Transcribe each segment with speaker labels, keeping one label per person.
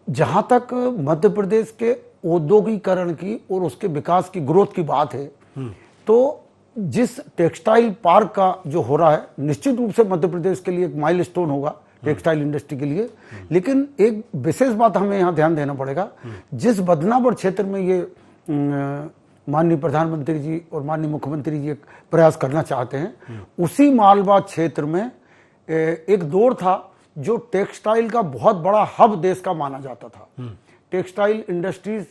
Speaker 1: जहां तक मध्य प्रदेश के औद्योगिकरण की और उसके विकास की ग्रोथ की बात है, तो जिस टेक्सटाइल पार्क का जो हो रहा है, निश्चित रूप से मध्य प्रदेश के लिए एक माइलस्टोन होगा टेक्सटाइल इंडस्ट्री के लिए। लेकिन एक विशेष बात हमें यहाँ ध्यान देना पड़ेगा, जिस बदनावर क्षेत्र में ये माननीय प्रधानमंत्री जी और माननीय मुख्यमंत्री जी एक प्रयास करना चाहते हैं, उसी मालवा क्षेत्र में एक दौर था जो टेक्सटाइल का बहुत बड़ा हब देश का माना जाता था। टेक्सटाइल इंडस्ट्रीज,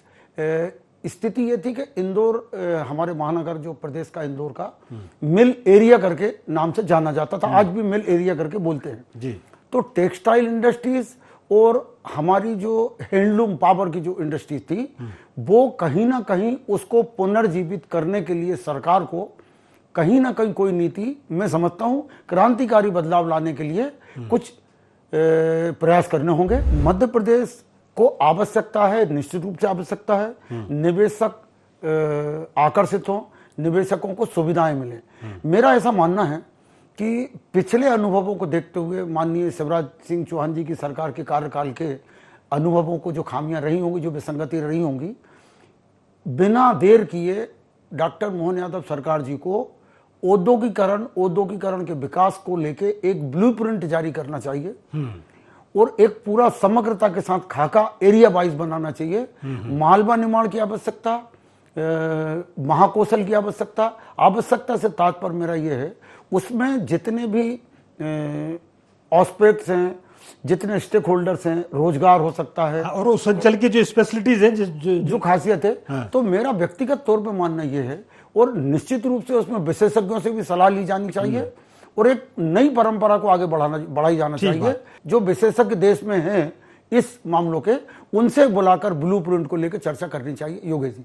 Speaker 1: स्थिति ये थी कि इंदौर, हमारे महानगर जो प्रदेश का इंदौर का मिल एरिया करके नाम से जाना जाता था, आज भी मिल एरिया करके बोलते हैं जी। तो टेक्सटाइल इंडस्ट्रीज और हमारी जो हैंडलूम पावर की जो इंडस्ट्रीज थी, वो कहीं ना कहीं उसको पुनर्जीवित करने के लिए सरकार को कहीं ना कहीं कोई नीति, मैं समझता हूं क्रांतिकारी बदलाव लाने के लिए कुछ प्रयास करने होंगे। मध्य प्रदेश को आवश्यकता है, निश्चित रूप से आवश्यकता है, निवेशक आकर्षित हों, निवेशकों को सुविधाएं मिले। मेरा ऐसा मानना है कि पिछले अनुभवों को देखते हुए, माननीय शिवराज सिंह चौहान जी की सरकार के कार्यकाल के अनुभवों को, जो खामियां रही होंगी, जो विसंगति रही होंगी, बिना देर किए डॉक्टर मोहन यादव सरकार जी को औद्योगिकरण के विकास को लेके एक ब्लूप्रिंट जारी करना चाहिए और एक पूरा समग्रता के साथ खाका एरिया वाइज बनाना चाहिए। मालवा निर्माण की आवश्यकता, महाकौशल की आवश्यकता से तात्पर्य मेरा यह है, उसमें जितने भी ऑस्पेक्ट्स हैं, जितने स्टेक होल्डर्स हैं, रोजगार हो सकता है
Speaker 2: और उस अंचल की जो स्पेशलिटीज हैं,
Speaker 1: जो खासियत है, तो मेरा व्यक्तिगत तौर पे मानना यह है, और निश्चित रूप से उसमें विशेषज्ञों से भी सलाह ली जानी चाहिए और एक नई परंपरा को आगे बढ़ाई जाना चाहिए। जो विशेषज्ञ देश में हैं इस मामलों के, उनसे बुलाकर ब्लूप्रिंट को लेकर चर्चा करनी चाहिए। योगेश जी।